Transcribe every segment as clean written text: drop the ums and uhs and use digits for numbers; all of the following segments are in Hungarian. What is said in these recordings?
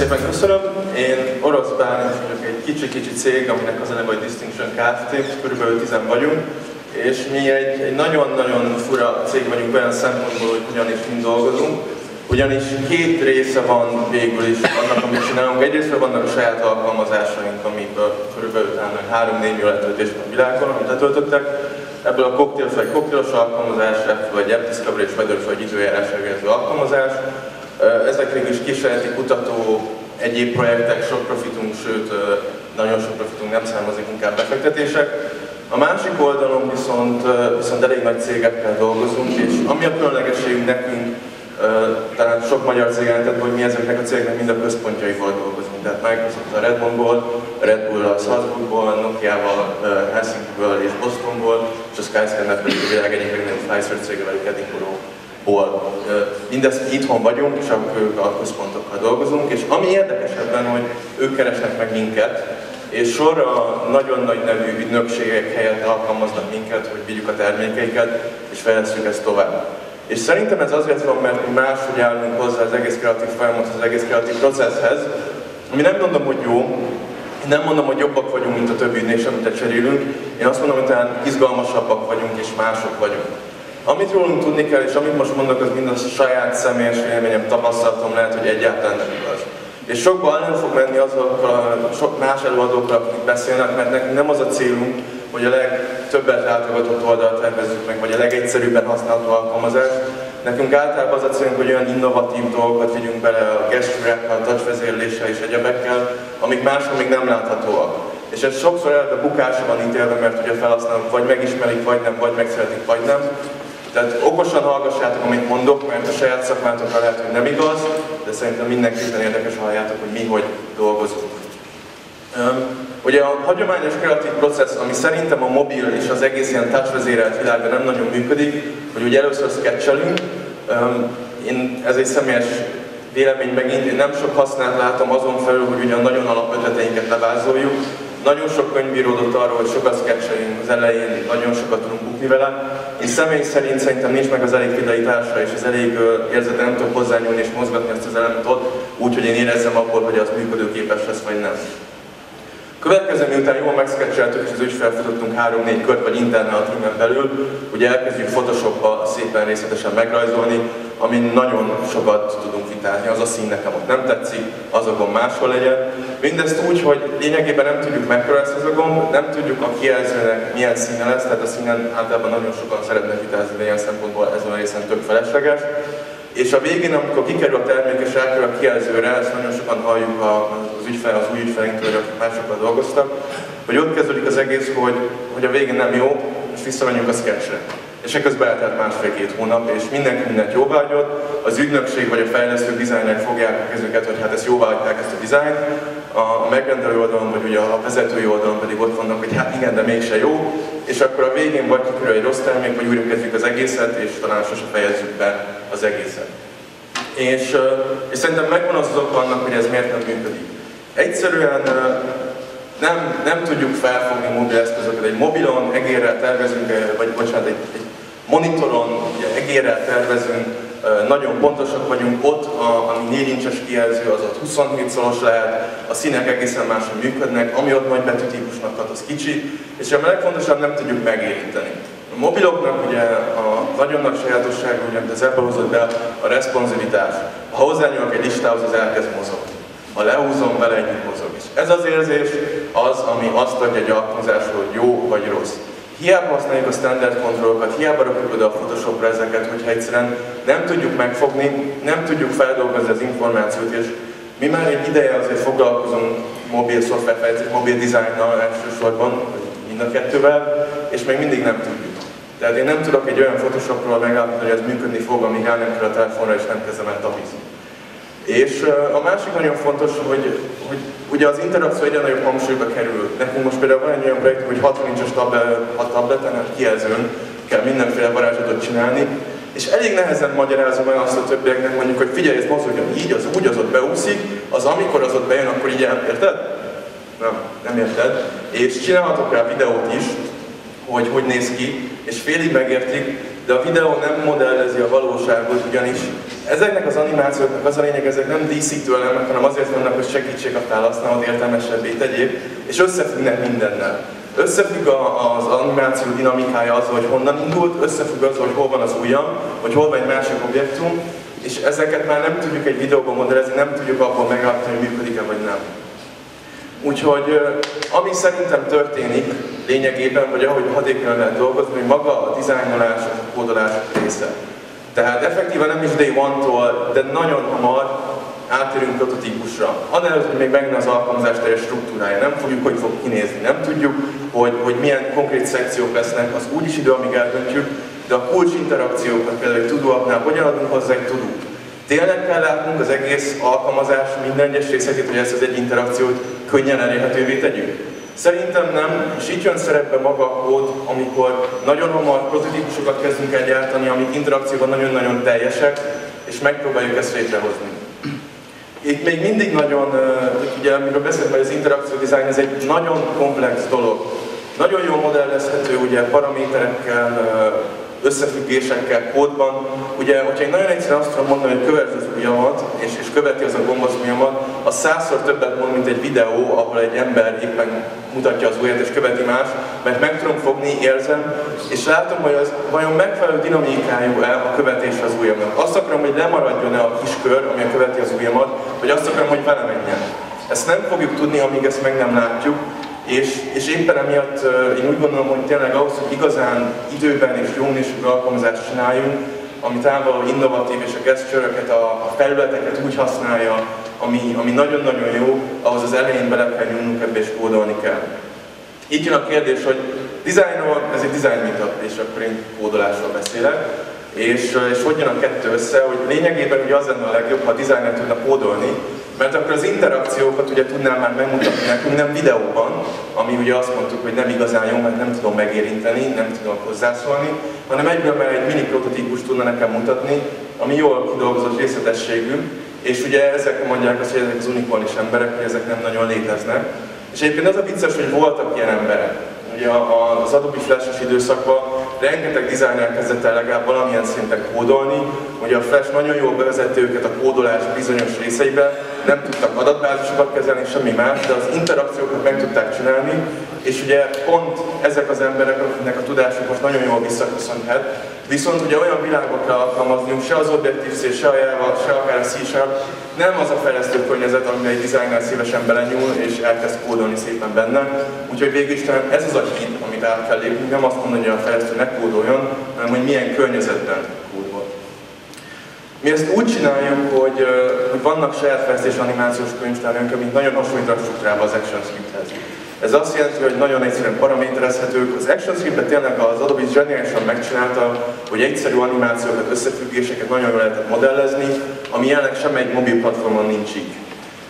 szépen köszönöm. Én Orosz Bálint vagyok, egy kicsi cég, aminek az a neve, hogy Distinction Kft. Körülbelül 10 vagyunk. És mi egy nagyon-nagyon fura cég vagyunk olyan szempontból, hogy hogyan és mind dolgozunk. Ugyanis két része van végül is annak, amit csinálunk. Egyrészt vannak a saját alkalmazásaink, amiből körülbelül 3-4 letöltés van a világon, amit letöltöttek. Ebből a koktélos alkalmazás, vagy App Discovery és Weather, vagy időjárás elvérző alkalmazás. Ezek végül is kísérleti kutató, egyéb projektek, sok profitunk, sőt nagyon sok profitunk nem származik, inkább befektetések. A másik oldalon viszont elég nagy cégekkel dolgozunk, és ami a különlegességünk nekünk, talán sok magyar cég jelentett, hogy mi ezeknek a cégeknek mind a központjaival dolgozunk. Tehát Microsoft a Redmondból, Red Bull a Salzburgból, Nokia-val, Helsinki-ből és Bostonból, és a Skyscanner pedig a világ egyik legnagyobb Pfizer cége, vagy Edinburgh-ból. Mindezt itthon vagyunk, csak a központokkal dolgozunk, és ami érdekes ebben, hogy ők keresnek meg minket, és sorra nagyon nagy nevű ügynökségek helyett alkalmaznak minket, hogy vigyük a termékeiket, és fejlesztjük ezt tovább. És szerintem ez azért van, mert mi máshogy állunk hozzá az egész kreatív folyamathoz, az egész kreatív processhez, ami nem mondom, hogy jó, nem mondom, hogy jobbak vagyunk, mint a többi ügynökség, amit cserélünk, én azt mondom, hogy talán izgalmasabbak vagyunk, és mások vagyunk. Amit rólunk tudni kell, és amit most mondok, az mind a saját személyes véleményem, tapasztalatom, lehet, hogy egyáltalán nem igaz. És sokba nem fog menni azokkal, sok más előadókkal, akik beszélnek, mert nekünk nem az a célunk, hogy a legtöbbet látogatott oldalt tervezzük meg, vagy a legegyszerűbben használható alkalmazást. Nekünk általában az a célunk, hogy olyan innovatív dolgokat vigyünk bele a gesture-ekkel, a touch vezérléssel és egyebekkel, amik máshol még nem láthatóak. És ez sokszor eleve bukásra van ítélve, mert ugye a felhasználók vagy megismerik, vagy nem, vagy megszeretik, vagy nem. Tehát okosan hallgassátok, amit mondok, mert a saját szakmátokra lehet, hogy nem igaz, de szerintem mindenképpen érdekes halljátok, hogy mi hogy dolgozunk. Ugye a hagyományos kreatív processz, ami szerintem a mobil és az egész ilyen touch vezérelt világban nem nagyon működik, hogy ugye először sketchelünk. Ez egy személyes vélemény megint, én nem sok hasznát látom azon felül, hogy ugye a nagyon alapötleteinket levázoljuk. Nagyon sok könyv íródott arról, hogy sokat sketchelünk az elején, nagyon sokat tudunk bukni vele. Én személy szerint szerintem nincs meg az elég fidelitásra és az elég érzete, nem tudok hozzányúlni és mozgatni ezt az elemet ott, úgyhogy én érezzem akkor, hogy az működőképes lesz vagy nem. Következő, miután jól megszketcheltük és az ügyfelfutottunk 3-4 kört, vagy interne a teamen belül, ugye elkezdjük Photoshopba szépen részletesen megrajzolni, amin nagyon sokat tudunk vitázni. Az a szín nekem ott nem tetszik, azokon máshol legyen. Mindezt úgy, hogy lényegében nem tudjuk mekkora lesz az a gomb, nem tudjuk a kijelzőnek milyen színe lesz, tehát a színen általában nagyon sokan szeretnek vitázni, de ilyen szempontból ezen a részen tök felesleges. És a végén, amikor kikerül a termék és rákerül a kijelzőre, ezt nagyon sokan halljuk az új ügyfelinktől, akik másokkal dolgoztak, hogy ott kezdődik az egész, hogy a végén nem jó, és visszamegyünk a sketchre. És ekközben eltelt 1,5-2 hónap, és mindenki mindent jóváhagyott, az ügynökség vagy a fejlesztők, dizájnerek fogják a kezüket, hogy hát ezt jóváhagyták ezt a dizájnt, a megrendelő oldalon, vagy ugye a vezetői oldalon pedig ott vannak, hogy hát igen, de mégse jó, és akkor a végén vagy kikerül egy rossz termék, vagy újra kezdjük az egészet, és talán sose fejezzük be az egészet. És szerintem megvan az oka annak, hogy ez miért nem működik. Egyszerűen nem tudjuk felfogni mobileszközöket. Egy mobilon egérrel tervezünk, vagy bocsánat, egy monitoron ugye, egérrel tervezünk, nagyon pontosak vagyunk, ott, ami 4 incses kijelző, az ott 27 szoros lehet, a színek egészen máshogy működnek, ami ott nagy betűtípusnak hat, az kicsi, és a legfontosabb, nem tudjuk megérinteni. A mobiloknak ugye a nagyon nagy sajátossága, ugye, az ebből hozott be a responsivitás. Ha hozzányúlok egy listához, az elkezd mozogni. Ha lehúzom, vele együtt mozog. És ez az érzés az, ami azt adja egy alkalmazásról, hogy jó vagy rossz. Hiába használjuk a standard kontrollokat, hiába rakjuk oda a Photoshopra ezeket, hogyha egyszerűen nem tudjuk megfogni, nem tudjuk feldolgozni az információt, és mi már egy ideje azért foglalkozunk mobil szoftverfejlesztés, mobil dizájnnal elsősorban, mind a kettővel, és még mindig nem tudjuk. Tehát én nem tudok egy olyan Photoshopról megállapítani, hogy ez működni fog, amíg áll nem kell a telefonra és nem kezdem el tapizni. És a másik nagyon fontos, hogy ugye az interakció egyre nagyobb hangsúlyba kerül. Nekünk most például van egy olyan projekt, hogy 60 incses tableten, kijelzőn kell mindenféle varázslatot csinálni, és elég nehezen magyarázom el azt a többieknek, mondjuk, hogy figyelj, ez mozogjon így, az úgy, az ott beúszik, az amikor az ott bejön, akkor így érted? Nem érted. És csinálhatok rá videót is, hogy néz ki, és félig megértik, de a videó nem modellezi a valóságot, ugyanis ezeknek az animációknak az a lényeg, ezek nem díszítő elemek, hanem azért vannak, hogy segítsék a felhasználót, értelmesebbé tegyék, és összefüggnek mindennel. Összefügg az animáció dinamikája azzal, hogy honnan indult, összefügg azzal, hogy hol van az ujjam, vagy hol van egy másik objektum, és ezeket már nem tudjuk egy videóban modellezni, nem tudjuk abból megállapítani, hogy működik-e vagy nem. Úgyhogy ami szerintem történik lényegében, vagy ahogy hatékonyan lehet dolgozni, hogy maga a dizájnolás, a kódolás része. Tehát effektíven nem is day one-tól, de nagyon hamar átérünk prototípusra. Anélkül, hogy még megjön az alkalmazás teljes struktúrája. Nem tudjuk, hogy fog kinézni, nem tudjuk, hogy milyen konkrét szekciók lesznek, az úgyis idő, amíg eldöntjük, de a kulcs interakciókat, például egy tudóaknál hogyan adunk hozzá egy tudót. Tényleg kell látnunk az egész alkalmazás minden egyes részletét, hogy ezt az egy interakciót könnyen elérhetővé tegyük? Szerintem nem, és itt jön szerepbe maga a kód, amikor nagyon hamar prototípusokat kezdünk el gyártani, amik interakcióban nagyon-nagyon teljesek, és megpróbáljuk ezt létrehozni. Itt még mindig nagyon, ugye amiről beszéltem, hogy az interakció design, ez egy nagyon komplex dolog. Nagyon jól modellezhető, ugye paraméterekkel, összefüggésekkel, kódban. Ugye, hogyha én nagyon egyszerűen azt tudom mondani, hogy kövesd az ujjamat, és követi az a gomb az ujjamat, az 100-szor többet mond, mint egy videó, ahol egy ember éppen mutatja az ujját és követi más, mert meg tudom fogni, érzem, és látom, hogy az vajon megfelelő dinamikájú-e a követés az ujjamnak. Azt akarom, hogy lemaradjon-e a kis kör, ami követi az ujjamat, vagy azt akarom, hogy vele menjen. Ezt nem fogjuk tudni, amíg ezt meg nem látjuk. És éppen emiatt én úgy gondolom, hogy tényleg ahhoz, hogy igazán időben és jó minőségű alkalmazást csináljunk, ami távol innovatív és a gesture-öket, a felületeket úgy használja, ami nagyon-nagyon jó, ahhoz az elején bele kell nyúlnunk ebbe és kódolni kell. Így jön a kérdés, hogy dizájnról, ez egy design meetup, és akkor én kódolásról beszélek. És hogy jön a kettő össze, hogy lényegében ugye az lenne a legjobb, ha a designer tudna kódolni, mert akkor az interakciókat ugye tudnám már megmutatni nekünk, nem videóban, ami ugye azt mondtuk, hogy nem igazán jó, mert nem tudom megérinteni, nem tudom hozzászólni, hanem egyből már egy mini prototípust tudna nekem mutatni, ami jól kidolgozott részletességű, és ugye ezek mondják azt, hogy ezek az unikornis emberek, hogy ezek nem nagyon léteznek. És egyébként az a vicces, hogy voltak ilyen emberek. Ugye az Adobe Flash-es időszakban rengeteg designer kezdett el legalább valamilyen szinten kódolni. Ugye a Flash nagyon jól bevezette őket a kódolás bizonyos részeibe, nem tudtak adatbázisokat kezelni, semmi más, de az interakciókat meg tudták csinálni, és ugye pont ezek az emberek, akiknek a tudásuk most nagyon jól visszaköszönhet, viszont ugye olyan világba kell alkalmazniuk, se az Objective-C, se a Java, se akár a C#, nem az a fejlesztő környezet, amiben egy designer szívesen belenyúl és elkezd kódolni szépen benne. Úgyhogy végül is ez az a híd, amit át kell lépni, nem azt mondani, hogy a fejlesztő ne kódoljon, hanem hogy milyen környezetben kódol. Mi ezt úgy csináljuk, hogy vannak saját fejlesztés animációs könyvtárunk, amik nagyon hasonlít a struktúrában az ActionScripthez. Ez azt jelenti, hogy nagyon egyszerűen paraméterezhetők. Az ActionScript-et tényleg az Adobe zseniálisan megcsinálta, hogy egyszerű animációkat, összefüggéseket nagyon jól lehetett modellezni, ami jelenleg semmelyik mobil platformon nincs így.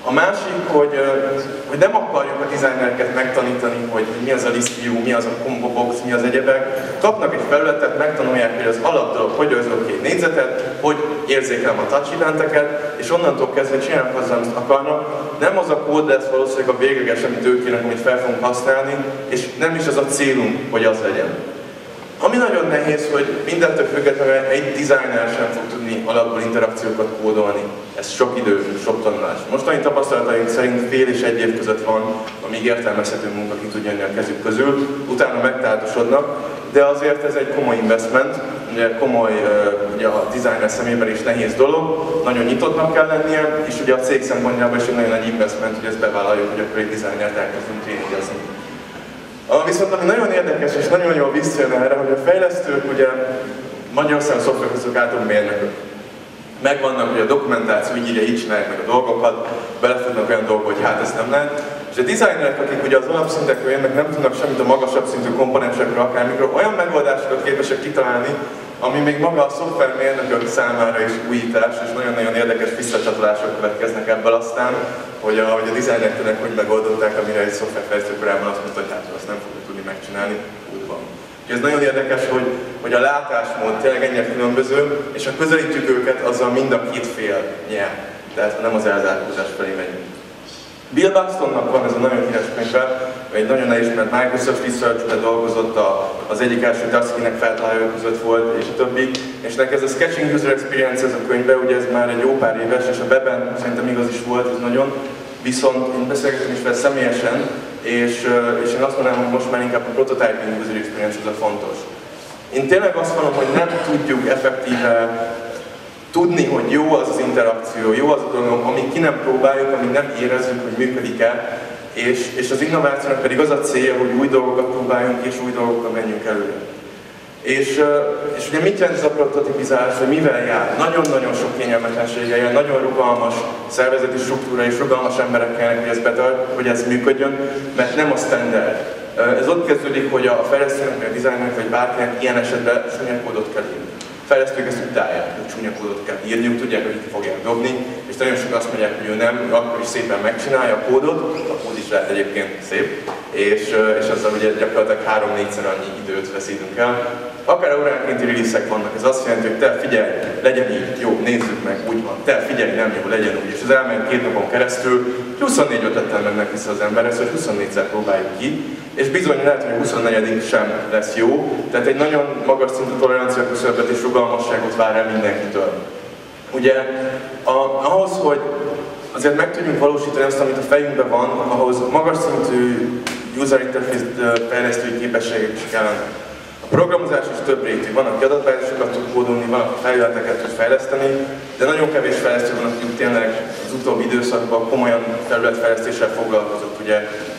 A másik, hogy nem akarjuk a designereket megtanítani, hogy mi az a list view, mi az a combo box, mi az egyebek. Kapnak egy felületet, megtanulják, hogy az alapdolog, hogy rajzolok egy négyzetet, hogy érzékelem a touch eventeket, és onnantól kezdve csinálnak azzal, amit akarnak. Nem az a kód lesz valószínűleg a végleges, amit ők kérnek, amit fel fogunk használni, és nem is az a célunk, hogy az legyen. Ami nagyon nehéz, hogy mindentől függetlenül egy designer sem fog tudni alapból interakciókat kódolni. Ez sok idő, sok tanulás. Mostani tapasztalataink szerint fél és egy év között van, amíg értelmezhető munka ki tud jönni a kezük közül, utána megtáltosodnak, de azért ez egy komoly investment, ugye komoly ugye a designer szemében is nehéz dolog, nagyon nyitottnak kell lennie, és ugye a cég szempontjából is egy nagyon nagy investment, hogy ezt bevállaljuk, hogy akkor egy designert elkezdünk tréningezni. Viszont ami nagyon érdekes és nagyon jól visszajön erre, hogy a fejlesztők ugye Magyarországon szoftverközök által mérnökök. Megvannak ugye a dokumentáció, így csinálják meg a dolgokat, belefutnak olyan dolgok, hogy hát ez nem lehet. És a designerek, akik ugye az alapszintekről jönnek, nem tudnak semmit a magasabb szintű komponensekről, akármikről, olyan megoldásokat képesek kitalálni, ami még maga a szoftvermérnökök számára is újítás, és nagyon-nagyon érdekes visszacsatolások következnek ebből aztán, hogy a designerek hogy megoldották, amire egy szoftverfejlesztő korábban azt mondta, hogy hát azt nem fogjuk tudni megcsinálni, úgy van. Ez nagyon érdekes, hogy a látásmód tényleg ennyire különböző, és ha közelítjük őket, azzal mind a két fél nyer. Tehát nem az elzárkózás felé megyünk. Bill Buxtonnak van ez a nagyon híres könyve, egy nagyon elismert Microsoft Research-ben dolgozott, az egyik első Tusky-nek feltalálói között volt, és a többi. És neki ez a Sketching User Experience, ez a könyve, ugye ez már egy jó pár éves, és a webben szerintem igaz is volt, ez nagyon. Viszont én beszélgettem is vele személyesen, és én azt mondanám, hogy most már inkább a prototyping user experience az a fontos. Én tényleg azt mondom, hogy nem tudjuk effektíve tudni, hogy jó az az interakció, jó az a dolog, amíg ki nem próbáljuk, amíg nem érezzük, hogy működik-e, és az innovációnak pedig az a célja, hogy új dolgokat próbáljunk, és új dolgokkal menjünk előre. És ugye mit jelent ez a prototipizálás, hogy mivel jár? Nagyon-nagyon sok kényelmetlenséggel jár, nagyon rugalmas szervezeti struktúra és rugalmas emberek kellene, hogy ez működjön, mert nem a standard. Ez ott kezdődik, hogy a fejlesztőnek, vagy a designernek, vagy bárkinek ilyen esetben csúnya kódot kell írni. A fejlesztők ezt utálják, hogy csúnya kódot kell írniuk, tudják, hogy ki fogják dobni, és nagyon sokan azt mondják, hogy ő nem, ő akkor is szépen megcsinálja a kódot, a kód is lehet egyébként szép, és azzal ugye gyakorlatilag 3-4-szer annyi időt veszítünk el. Akár óránkénti release-ek vannak, ez azt jelenti, hogy te figyelj, legyen így, jó, nézzük meg, úgy van, te figyelj, nem jó, legyen úgy, és az elmegy 2 napon keresztül, 24 ötlettel mennek vissza az emberhez, hogy 24-szer próbáljuk ki, és bizony lehet, hogy a 24. sem lesz jó, tehát egy nagyon magas szintű tolerancia küszöbet és rugalmasságot vár el mindenkitől. Ugye, ahhoz, hogy azért meg tudjunk valósítani azt, amit a fejünkben van, ahhoz magas szintű user interface fejlesztői képességek is kellene. A programozás is több rétű. Van, aki adatbázisokat tud kódolni, van, aki felületeket tud fejleszteni, de nagyon kevés fejlesztő van, aki tényleg az utóbbi időszakban komolyan területfejlesztéssel foglalkozott. Ugye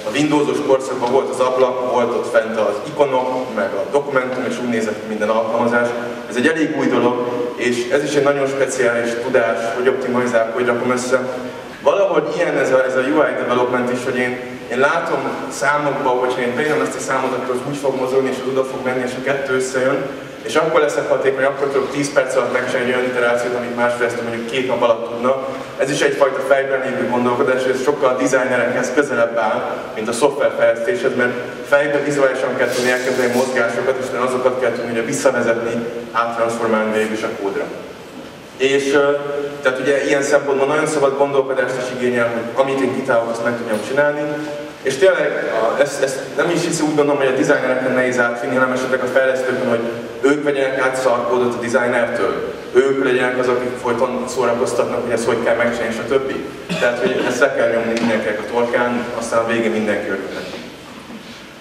a Windowsos korszakban volt az ablak, volt ott fent az ikonok, meg a dokumentum, és úgy nézett ki minden alkalmazás. Ez egy elég új dolog, és ez is egy nagyon speciális tudás, hogy optimalizálok, hogy rakom össze. Valahogy ilyen ez a UI development is, hogy én látom számokban, hogyha én beírom ezt a számot, akkor az úgy fog mozogni, és az oda fog menni, és a kettő összejön, és akkor leszek hatékony, akkor tudok 10 perc alatt megcsinálni egy olyan iterációt, amit más fejlesztő mondjuk 2 nap alatt tudna. Ez is egyfajta fejben lévő gondolkodás, és ez sokkal a designerekhez közelebb áll, mint a szoftverfejlesztéshez, mert fejben vizuálisan kell tudni elkezdeni mozgásokat, és azokat kell tudni ugye visszavezetni, áttranszformálni végül is a kódra. És tehát ugye ilyen szempontból nagyon szabad gondolkodást is igényel, hogy amit én kitálok, azt meg tudjam csinálni. És tényleg ezt nem is hiszi, úgy gondolom, hogy a designereken nehéz átvinni, hanem esetleg a fejlesztőkön, hogy ők vegyenek át szarkódot a designertől. Ők legyenek azok, akik folyton szórakoztatnak, hogy ezt hogy kell megcsinálni, és a többi. Tehát, hogy ezt le kell nyomni mindenkinek a torkán, aztán a végén mindenki örül neki.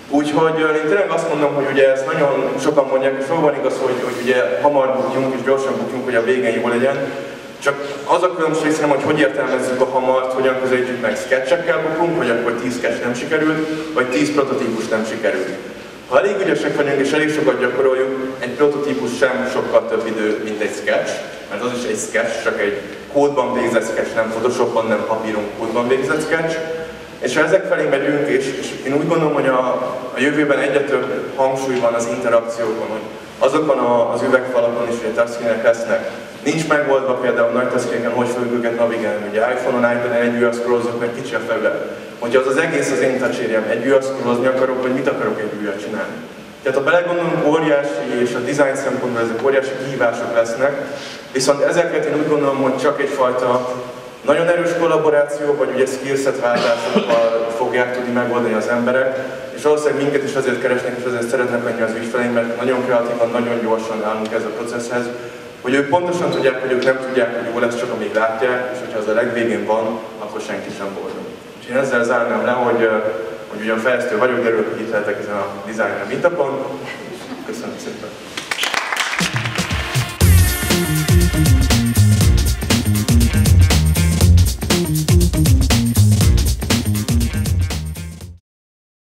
Úgyhogy én tényleg azt mondom, hogy ugye ezt nagyon sokan mondják, és valóban igaz, hogy ugye hamar bukjunk és gyorsan bukjunk, hogy a végén jó legyen. Csak az a különbség szerintem, hogy értelmezzük a hamart, hogyan közelítjük meg, sketchekkel bukunk, hogy akkor 10 sketch nem sikerült, vagy 10 prototípus nem sikerült. Ha elég ügyesek vagyunk és elég sokat gyakoroljuk, egy prototípus sem sokkal több idő, mint egy sketch, mert az is egy sketch, csak egy kódban végzett sketch, nem Photoshopban, nem papíron, kódban végzett sketch. És ha ezek felé megyünk, és én úgy gondolom, hogy a jövőben egyre több hangsúly van az interakciókon, hogy azokon az üvegfalakon is, hogy a touchscreenek lesznek. Nincs megoldva például nagy touchscreeneken, hogy fogjuk őket navigálni. Ugye iPhone-on, iPad-en együtt scrollozok, meg kicsi a felület. Hogyha az egész az én touch area-m, együtt scrollozni akarok, vagy mit akarok együtt csinálni. Tehát ha belegondolunk, óriási, és a design szempontból ezek óriási kihívások lesznek, viszont ezeket én úgy gondolom, hogy csak egyfajta nagyon erős kollaboráció, vagy ugye skillset váltásokkal fogják tudni megoldani az emberek, és valószínűleg minket is azért keresnek, és azért szeretnek menni az ügyfeleink, mert nagyon kreatívan, nagyon gyorsan állunk ez a processhez, hogy ők pontosan tudják, hogy ők nem tudják, hogy jó lesz, csak amíg látják, és hogyha az a legvégén van, akkor senki sem boldog. És én ezzel zárnám le, hogy ugyan fejlesztő vagyok, de örülök, hogy itt lehetek ezen a designer meetupon, és köszönöm szépen!